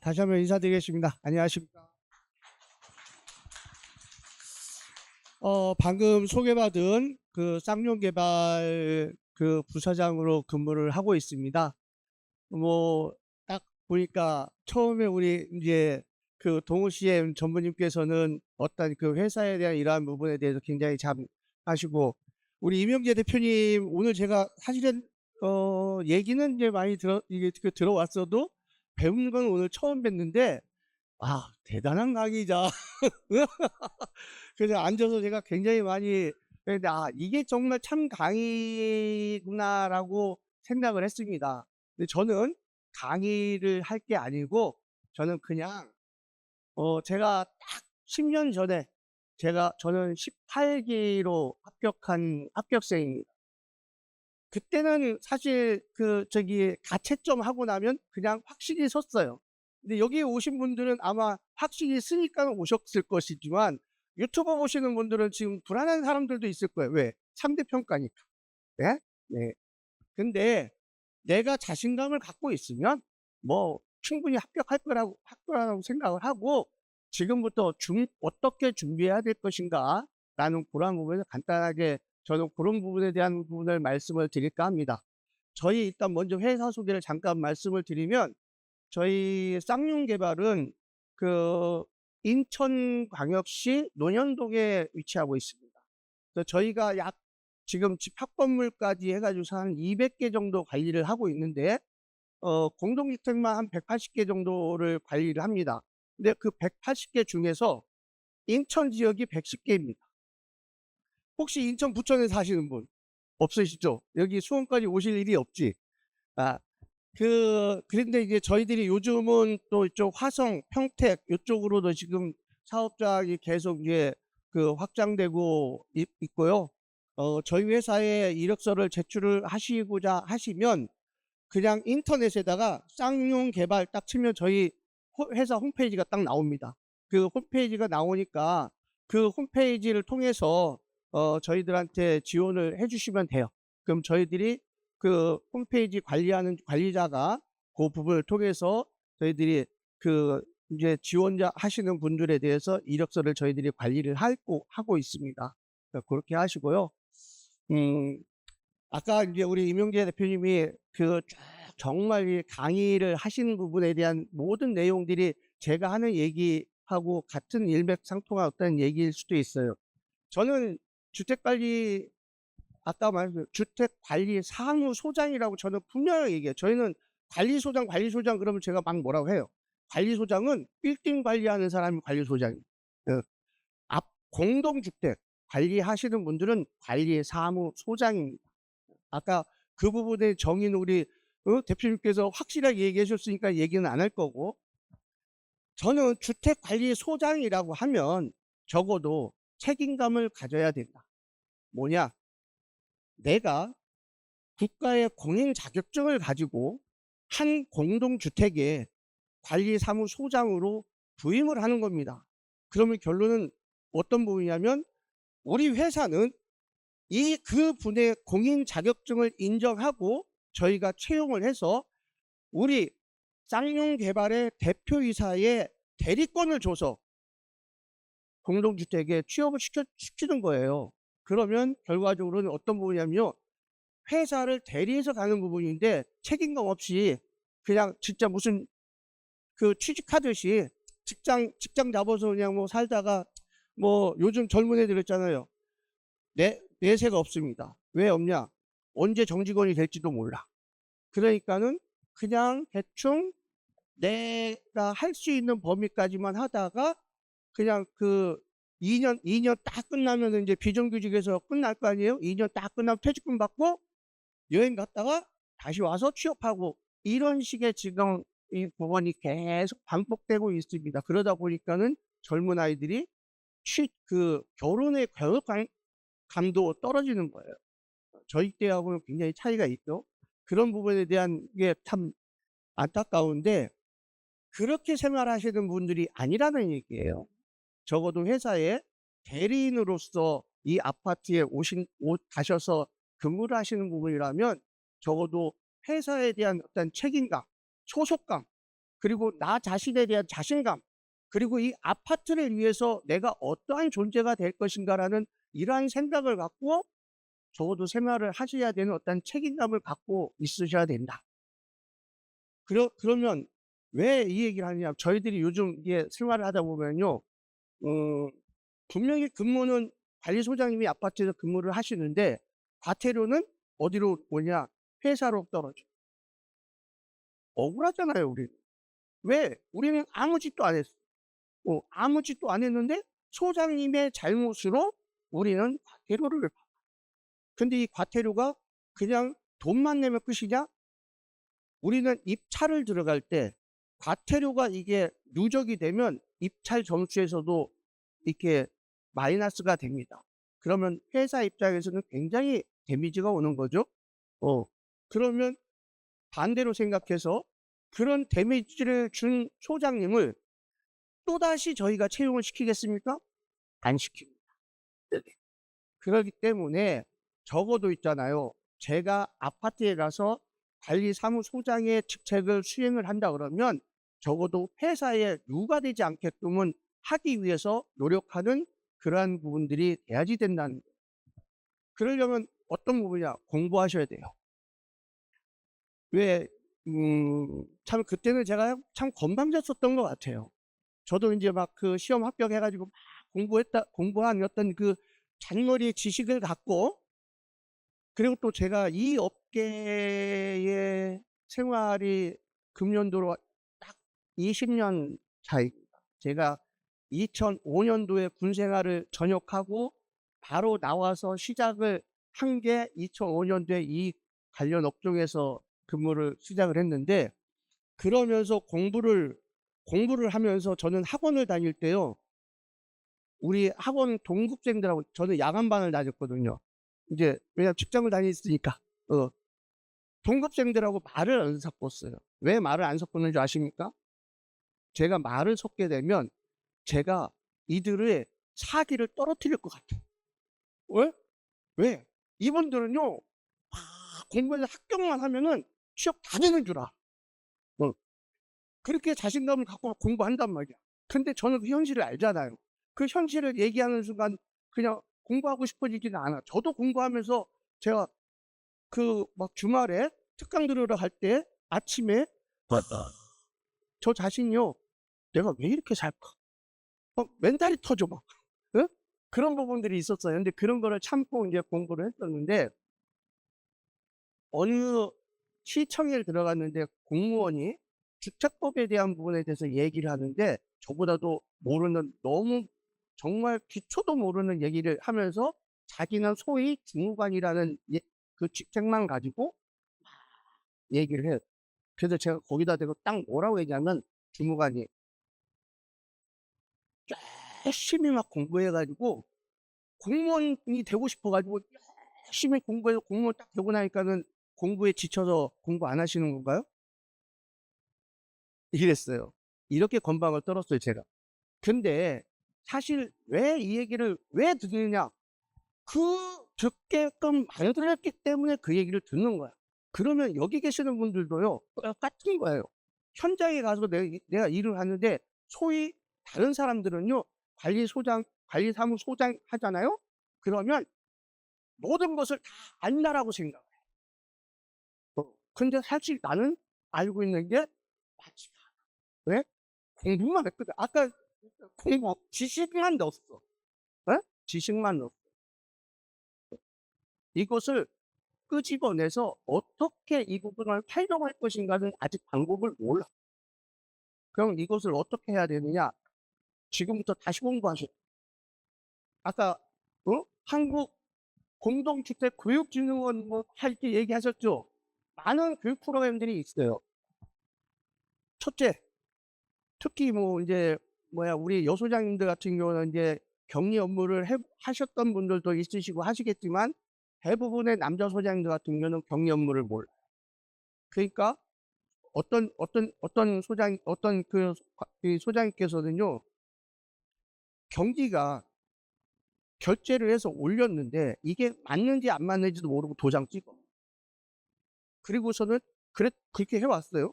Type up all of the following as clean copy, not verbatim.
다시 한번 인사드리겠습니다. 안녕하십니까. 방금 소개받은 그 쌍용개발 그 부사장으로 근무를 하고 있습니다. 뭐, 딱 보니까 처음에 우리 이제 그 동우 CM 전무님께서는 어떤 그 회사에 대한 이러한 부분에 대해서 굉장히 잘 하시고, 우리 임영재 대표님 오늘 제가 사실은 얘기는 이제 많이 이게 들어왔어도 배운 건 오늘 처음 뵀는데, 대단한 강의자. 그래서 앉아서 제가 굉장히 많이 했는데, 이게 정말 참 강의구나라고 생각을 했습니다. 근데 저는 강의를 할 게 아니고, 저는 그냥, 제가 딱 10년 전에, 저는 18기로 합격한 합격생입니다. 그때는 사실 가채점 하고 나면 그냥 확실히 섰어요. 근데 여기 오신 분들은 아마 확실히 쓰니까 오셨을 것이지만, 유튜버 보시는 분들은 지금 불안한 사람들도 있을 거예요. 왜? 상대평가니까. 네? 네. 근데 내가 자신감을 갖고 있으면 뭐 충분히 합격할 거라고 생각을 하고, 지금부터 어떻게 준비해야 될 것인가 라는 그런 부분에서 간단하게 저는 그런 부분에 대한 부분을 말씀을 드릴까 합니다. 저희 일단 먼저 회사 소개를 잠깐 말씀을 드리면, 저희 쌍용개발은 그 인천광역시 논현동에 위치하고 있습니다. 그래서 저희가 지금 집합 건물까지 해가지고 한 200개 정도 관리를 하고 있는데, 공동주택만 한 180개 정도를 관리를 합니다. 근데 그 180개 중에서 인천 지역이 110개입니다. 혹시 인천 부천에 사시는 분 없으시죠? 여기 수원까지 오실 일이 없지. 아, 그런데 이제 저희들이 요즘은 또 이쪽 화성, 평택 이쪽으로도 지금 사업장이 계속 이제 그 확장되고 있고요. 저희 회사에 이력서를 제출을 하시고자 하시면 그냥 인터넷에다가 쌍용 개발 딱 치면 저희 회사 홈페이지가 딱 나옵니다. 그 홈페이지가 나오니까 그 홈페이지를 통해서 저희들한테 지원을 해주시면 돼요. 그럼 저희들이 그 홈페이지 관리하는 관리자가 그 부분을 통해서 저희들이 그 이제 지원자 하시는 분들에 대해서 이력서를 저희들이 관리를 하고 있습니다. 그렇게 하시고요. 음, 아까 이제 우리 임용재 대표님이 정말 이 강의를 하시는 부분에 대한 모든 내용들이 제가 하는 얘기하고 같은 일맥상통한 어떤 얘기일 수도 있어요. 저는 주택관리, 아까 말했죠. 주택관리사무소장이라고 저는 분명히 얘기해요. 저희는 관리소장 그러면 제가 막 뭐라고 해요. 관리소장은 빌딩 관리하는 사람이 관리소장이에요. 그 공동주택 관리하시는 분들은 관리사무소장입니다. 아까 그 부분의 정의는 우리 대표님께서 확실하게 얘기해 줬으니까 얘기는 안 할 거고, 저는 주택관리소장이라고 하면 적어도 책임감을 가져야 된다. 뭐냐? 내가 국가의 공인 자격증을 가지고 한 공동주택의 관리사무소장으로 부임을 하는 겁니다. 그러면 결론은 어떤 부분이냐면, 우리 회사는 그 분의 공인 자격증을 인정하고 저희가 채용을 해서 우리 쌍용개발의 대표이사의 대리권을 줘서 공동주택에 취업을 시키는 거예요. 그러면 결과적으로는 어떤 부분이냐면요, 회사를 대리해서 가는 부분인데 책임감 없이 그냥 진짜 무슨 그 취직하듯이 직장 잡아서 그냥 뭐 살다가, 뭐 요즘 젊은 애들 있잖아요. 내세가 없습니다. 왜 없냐? 언제 정직원이 될지도 몰라. 그러니까는 그냥 대충 내가 할 수 있는 범위까지만 하다가 그냥 그 2년 딱 끝나면 이제 비정규직에서 끝날 거 아니에요? 2년 딱 끝나면 퇴직금 받고 여행 갔다가 다시 와서 취업하고, 이런 식의 지금 이 법안이 계속 반복되고 있습니다. 그러다 보니까는 젊은 아이들이 결혼의 감도 떨어지는 거예요. 저희 때하고는 굉장히 차이가 있죠. 그런 부분에 대한 게 참 안타까운데, 그렇게 생활하시는 분들이 아니라는 얘기예요. 적어도 회사에 대리인으로서 이 아파트에 가셔서 근무를 하시는 부분이라면 적어도 회사에 대한 어떤 책임감, 소속감, 그리고 나 자신에 대한 자신감, 그리고 이 아파트를 위해서 내가 어떠한 존재가 될 것인가라는 이러한 생각을 갖고 적어도 생활을 하셔야 되는 어떤 책임감을 갖고 있으셔야 된다. 그러면 왜 이 얘기를 하느냐. 저희들이 요즘 이게 생활을 하다 보면요. 분명히 근무는 관리소장님이 아파트에서 근무를 하시는데 과태료는 어디로 오냐? 회사로 떨어져. 억울하잖아요, 우리는. 왜? 우리는 아무 짓도 안 했어. 아무 짓도 안 했는데 소장님의 잘못으로 우리는 과태료를 받아. 근데 이 과태료가 그냥 돈만 내면 끝이냐? 우리는 입찰을 들어갈 때 과태료가 이게 누적이 되면 입찰 점수에서도 이렇게 마이너스가 됩니다. 그러면 회사 입장에서는 굉장히 데미지가 오는 거죠. 그러면 반대로 생각해서 그런 데미지를 준 소장님을 또다시 저희가 채용을 시키겠습니까? 안 시킵니다. 네네. 그러기 때문에 적어도 있잖아요. 제가 아파트에 가서 관리사무소장의 직책을 수행을 한다 그러면 적어도 회사에 누가 되지 않게끔은 하기 위해서 노력하는 그러한 부분들이 돼야지 된다는 거예요. 그러려면 어떤 부분이냐? 공부하셔야 돼요. 왜 참 그때는 제가 참 건방졌었던 것 같아요. 저도 인제 막 그 시험 합격해 가지고 막 공부한 어떤 그 잔머리의 지식을 갖고, 그리고 또 제가 이 업계의 생활이 금년도로 딱 20년 차입니다. 제가 2005 년도에 군 생활을 전역하고 바로 나와서 시작을 한 게 2005 년도에 이 관련 업종에서 근무를 시작을 했는데, 그러면서 공부를 하면서 저는 학원을 다닐 때요. 우리 학원 동급생들하고, 저는 야간반을 다녔거든요. 이제 왜냐면 직장을 다녔으니까. 동급생들하고 말을 안 섞었어요. 왜 말을 안 섞었는지 아십니까? 제가 말을 섞게 되면 제가 이들의 사기를 떨어뜨릴 것 같아요. 왜? 왜? 이분들은요, 공부해서 합격만 하면은 취업 다 되는 줄 알아. 어. 그렇게 자신감을 갖고 공부한단 말이야. 근데 저는 그 현실을 알잖아요. 그 현실을 얘기하는 순간 그냥 공부하고 싶어지지는 않아. 저도 공부하면서 제가 그 막 주말에 특강 들으러 갈 때 아침에 맞다. 저 자신이요. '내가 왜 이렇게 살까?' 멘탈이 터져 막. 예? 그런 부분들이 있었어요. 근데 그런 거를 참고 인제 공부를 했었는데, 어느 시청에 들어갔는데 공무원이 주택법에 대한 부분에 대해서 얘기를 하는데 저보다도 모르는, 너무 정말 기초도 모르는 얘기를 하면서 자기는 소위 주무관이라는 그 직책만 가지고 얘기를 해요. 그래서 제가 거기다 대고 딱 뭐라고 얘기하면, 주무관이 열심히 막 공부해 가지고 공무원이 되고 싶어 가지고 열심히 공부해서 공무원 딱 되고 나니까는 공부에 지쳐서 공부 안 하시는 건가요? 이랬어요. 이렇게 건방을 떨었어요, 제가. 근데 사실 왜 이 얘기를 왜 듣느냐? 그 듣게끔 만들었기 때문에 그 얘기를 듣는 거야. 그러면 여기 계시는 분들도요, 똑같은 거예요. 현장에 가서 내가 일을 하는데 소위 다른 사람들은요, 관리사무소장 하잖아요? 그러면 모든 것을 다 안다라고 생각해요. 근데 사실 나는 알고 있는 게 맞지가 않아. 왜? 공부만 했거든. 아까 공부, 지식만 넣었어. 예? 지식만 넣었어. 이것을 끄집어내서 어떻게 이 부분을 활용할 것인가는 아직 방법을 몰라. 그럼 이것을 어떻게 해야 되느냐? 지금부터 다시 공부하셔. 아까 한국 공동주택 교육진흥원 뭐 할 때 얘기하셨죠? 많은 교육 프로그램들이 있어요. 첫째, 특히 뭐 인제 우리 여소장님들 같은 경우는 인제 격리 업무를 하셨던 분들도 있으시고 하시겠지만 대부분의 남자 소장님들 같은 경우는 격리 업무를 몰라요. 그러니까 어떤 그 소장님께서는요, 경비가 결제를 해서 올렸는데 이게 맞는지 안 맞는지도 모르고 도장 찍어. 그리고서는 그렇게 해 왔어요.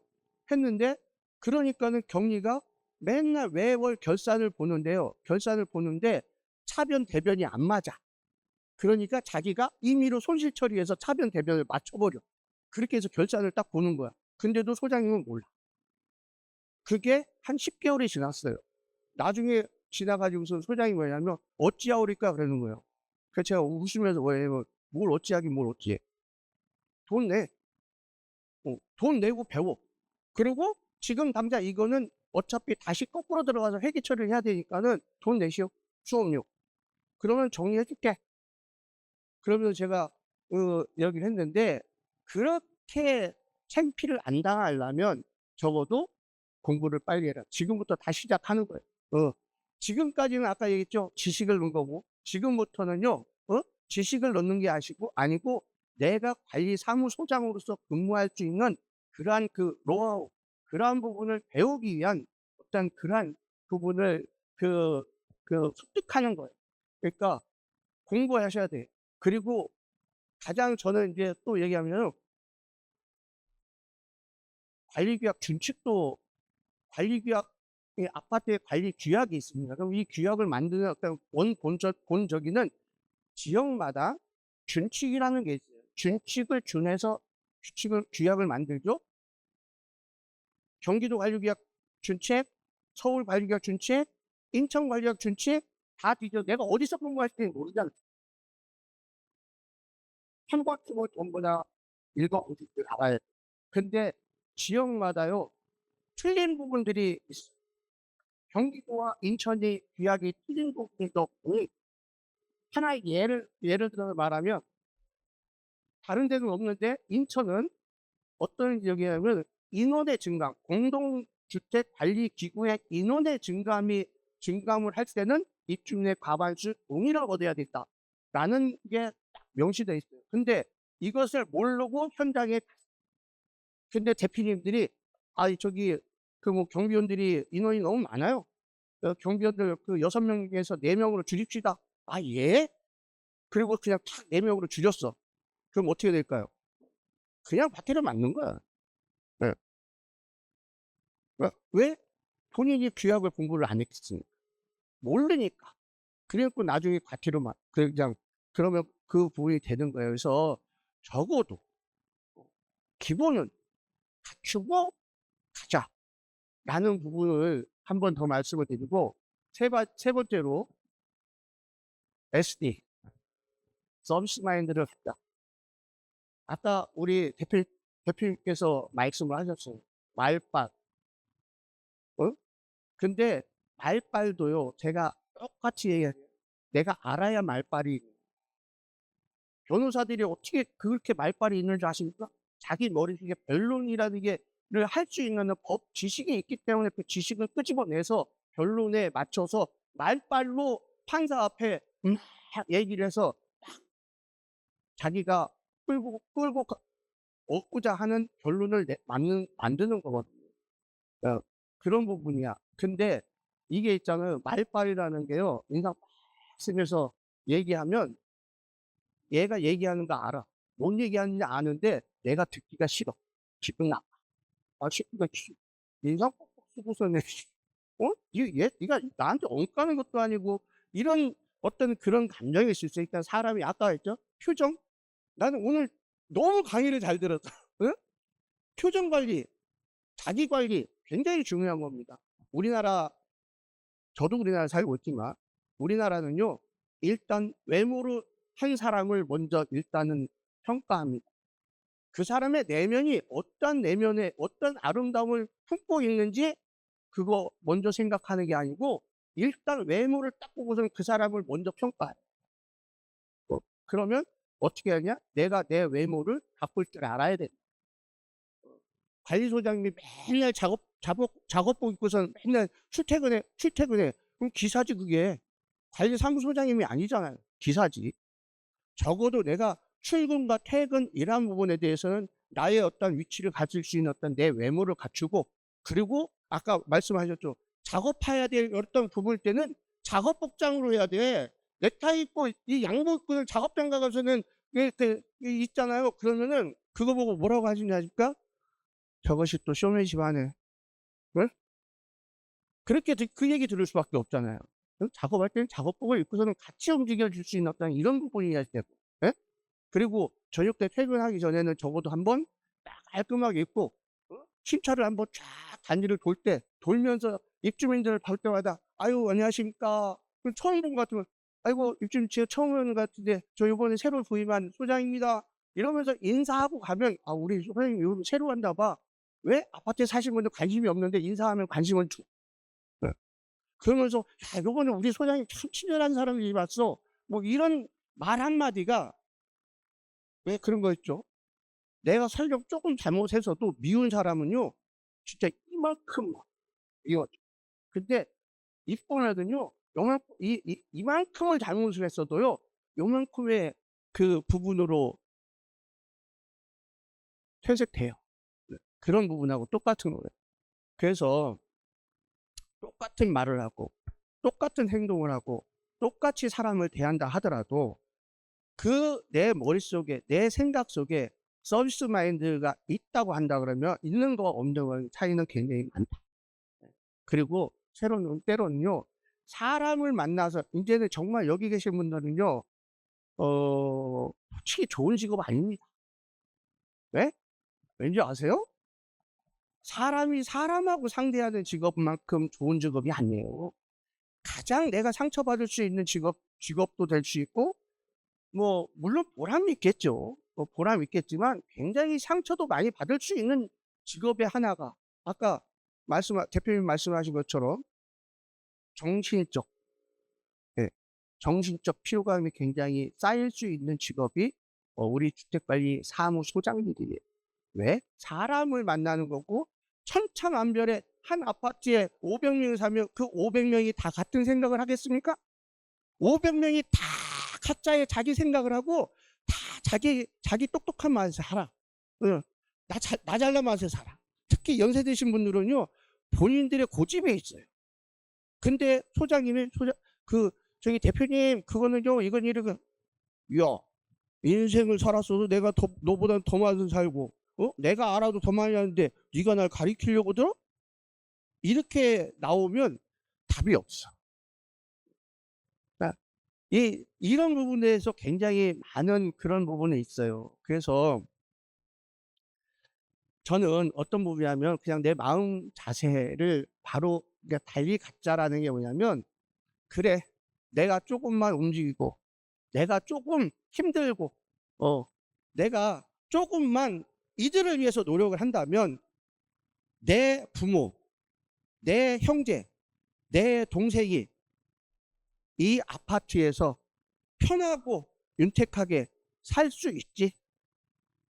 했는데 그러니까는 경리가 맨날 매월 결산을 보는데요. 결산을 보는데 차변 대변이 안 맞아. 그러니까 자기가 임의로 손실 처리해서 차변 대변을 맞춰버려. 그렇게 해서 결산을 딱 보는 거야. 근데도 소장님은 몰라. 그게 한 10개월이 지났어요. 나중에 지나가지고서 소장이 뭐냐면 어찌하오리까 그러는 거예요. 그래서 제가 웃으면서 뭐냐면 뭘 어찌하긴 뭘 어찌해. 돈 내. 돈 내고 배워. 그리고 지금 당장 이거는 어차피 다시 거꾸로 들어가서 회계 처리를 해야 되니까는 돈 내시오. 수업료. 그러면 정리해 줄게. 그러면서 제가 얘기를 했는데 그렇게 창피를 안 당하려면 적어도 공부를 빨리 해라. 지금부터 다시 시작하는 거예요. 지금까지는 아까 얘기했죠. 지식을 넣은 거고 지금부터는요. 지식을 넣는 게 아니고 내가 관리사무소장으로서 근무할 수 있는 그러한 그 노하우, 그러한 부분을 배우기 위한 어떤 그러한 부분을 습득하는 거예요. 그러니까 공부하셔야 돼요. 그리고 가장 저는 이제 또 얘기하면은 관리규약 준칙도 관리규약 아파트의 관리 규약이 있습니다. 그럼 이 규약을 만드는 어떤 본적이는 지역마다 준칙이라는 게 있어요. 준칙을 준해서 규약을 만들죠. 경기도 관리규약 준칙, 서울 관리규약 준칙, 인천 관리규약 준칙 다 뒤져. 내가 어디서 공부할지 모르잖아. 한과목을 전부 다 읽어보실 줄 알아야 돼. 근데 지역마다요 틀린 부분들이 있어요. 경기도와 인천이 규약이 틀린 부분도 있고 하나의 예를 들어 말하면 다른 데는 없는데 인천은 어떤 지역이냐면 인원의 증감, 공동주택관리기구의 인원의 증감을 할 때는 입주민의 과반수 동의를 얻어야 된다라는 게 명시되어 있어요. 근데 이것을 모르고 현장에 근데 대표님들이 저기 경비원들이 인원이 너무 많아요. 경비원들 6명에서 4명으로 줄입시다. 예? 그리고 그냥 탁 4명으로 줄였어. 그럼 어떻게 될까요? 그냥 밭에를 맞는 거야. 네. 왜? 본인이 규약을 공부를 안 했겠습니까? 모르니까. 그래갖고 나중에 과태료만 그냥 그러면 그 부분이 되는 거예요. 그래서 적어도 기본은 갖추고 가자라는 부분을 한 번 더 말씀을 드리고 세 번째로 SD 서비스 마인드를 갖다. 아까 우리 대표님께서 말씀을 하셨어요. 말빨. 근데 말빨도요. 제가 똑같이 얘기해요. 내가 알아야 말빨이. 변호사들이 어떻게 그렇게 말빨이 있는 줄 아십니까? 자기 머릿속에 변론이라는 게를 할 수 있는 법 지식이 있기 때문에 그 지식을 끄집어내서 변론에 맞춰서 말빨로 판사 앞에 얘기를 해서 자기가 끌고 얻고자 하는 결론을 만드는 거거든요. 그런 부분이야. 근데 이게 있잖아요. 말빨이라는 게요. 인상 쓰면서 얘기하면 얘가 얘기하는 거 알아. 뭔 얘기하는지 아는데 내가 듣기가 싫어. 기분 나빠. 기분가 싫어. 인상 뻑뻑 쓰고서는 얘가 나한테 엉까는 것도 아니고 이런 어떤 그런 감정이 있을 수 있다. 사람이 아까 했죠. 표정. 나는 오늘 너무 강의를 잘 들었어. 응? 표정 관리, 자기 관리 굉장히 중요한 겁니다. 저도 우리나라 살고 있지만 우리나라는요. 일단 외모로 한 사람을 먼저 일단은 평가합니다. 그 사람의 내면이 어떤 내면에 어떤 아름다움을 품고 있는지 그거 먼저 생각하는 게 아니고 일단 외모를 딱 보고서는 그 사람을 먼저 평가해요. 그러면 어떻게 하냐? 내가 내 외모를 바꿀 줄 알아야 돼. 관리소장님이 맨날 작업복 입고서 맨날 출퇴근해. 그럼 기사지 그게. 관리사무소장님이 아니잖아요. 기사지. 적어도 내가 출근과 퇴근 이런 부분에 대해서는 나의 어떤 위치를 가질 수 있는 어떤 내 외모를 갖추고 그리고 아까 말씀하셨죠. 작업해야 될 어떤 부분일 때는 작업 복장으로 해야 돼. 넥타이 입고 이 양복 입고 작업장 가서는 있잖아요. 그러면은 그거 보고 뭐라고 하시냐 아십니까? 저것이 또 쇼맨십 하네. 네? 그렇게 그 얘기 들을 수밖에 없잖아요. 작업할 때는 작업복을 입고서는 같이 움직여 줄 수 있는 어떤 이런 부분이어야 되고, 예? 그리고 저녁 때 퇴근하기 전에는 적어도 한번 딱 깔끔하게 입고 심차를 한번 쫙 단지를 돌면서 입주민들을 볼 때마다 "아유 안녕하십니까." 처음 본 것 같으면 "아이고 입주민 제가 처음 오는 것 같은데 저 요번에 새로 부임한 소장입니다." 이러면서 인사하고 가면 '아 우리 소장님 요 새로 왔나 봐.' 왜 아파트에 사시는 분들 관심이 없는데 인사하면 관심을 줘. 예. 그러면서 "야 요번에 우리 소장님 참 친절한 사람이 왔어." 뭐 이런 말 한마디가 왜 그런 거 있죠. 내가 설령 쪼끔 잘못해서도 미운 사람은요 진짜 이만큼 미워져. 근데 이뻐하면요 요만큼 이만큼을 잘못을 했어도요 요만큼의 그 부분으로 퇴색돼요. 네. 그런 부분하고 똑같은 거예요. 그래서 똑같은 말을 하고 똑같은 행동을 하고 똑같이 사람을 대한다 하더라도 그 내 머릿속에 내 생각 속에 서비스 마인드가 있다고 한다 그러면 있는 거와 없는 거의 차이는 굉장히 많다. 예. 그리고 때로는요 사람을 만나서 인제는 정말 여기 계신 분들은요 솔직히 좋은 직업 아닙니다. 왜? 왠지 아세요? 사람이 사람하고 상대하는 직업만큼 좋은 직업이 아니에요. 가장 내가 상처받을 수 있는 직업도 될 수 있고 뭐 물론 보람이 있겠죠. 보람이 있겠지만 굉장히 상처도 많이 받을 수 있는 직업의 하나가 아까 대표님 말씀하신 것처럼 정신적 예 정신적 피로감이 굉장히 쌓일 수 있는 직업이 우리 주택관리 사무소장님들이에요. 왜? 사람을 만나는 거고 천차만별의 한 아파트에 500 명이 살면 그 500 명이 다 같은 생각을 하겠습니까? 500 명이 다 각자의 자기 생각을 하고 다 자기 똑똑한 맛에 살아. 응. 나 잘난 맛에 살아. 특히 연세 드신 분들은요 본인들의 고집에 있어요. 근데 소장님이 그 저기 "대표님 그거는요 이건 이러고" 야 인생을 살았어도 내가 너보다는 더 많이 살고 내가 알아도 더 많이 아는데 네가 날 가리키려고 들어? 이렇게 나오면 답이 없어. 그러니까 이런 부분에서 굉장히 많은 그런 부분이 있어요. 그래서 저는 어떤 부분이냐면 그냥 내 마음 자세를 바로 그러니까 달리 갖자라는 게 뭐냐면 '그래 내가 쪼금만 움직이고 내가 쪼금 힘들고 내가 쪼금만 이들을 위해서 노력을 한다면 내 부모, 내 형제, 내 동생이 이 아파트에서 편하고 윤택하게 살 수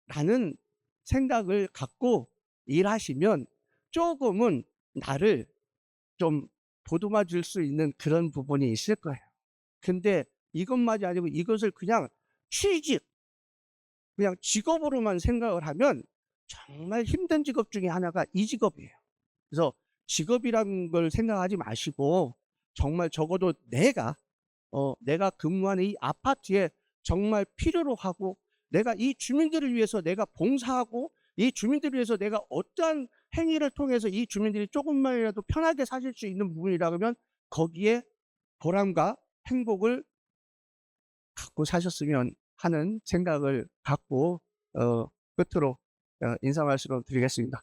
있지.'라는 생각을 갖고 일하시면 쪼금은 나를 좀 보듬어 줄 수 있는 그런 부분이 있을 거예요. 근데 이것만이 아니고 이것을 그냥 취직 그냥 직업으로만 생각을 하면 정말 힘든 직업 중에 하나가 이 직업이에요. 그래서 직업이라는 걸 생각하지 마시고 정말 적어도 내가 근무하는 이 아파트에 정말 필요로 하고 내가 이 주민들을 위해서 내가 봉사하고 이 주민들을 위해서 내가 어떠한 행위를 통해서 이 주민들이 쪼금만이라도 편하게 사실 수 있는 부분이라 그러면 거기에 보람과 행복을 갖고 사셨으면 하는 생각을 갖고 끝으로 인사 말씀을 드리겠습니다.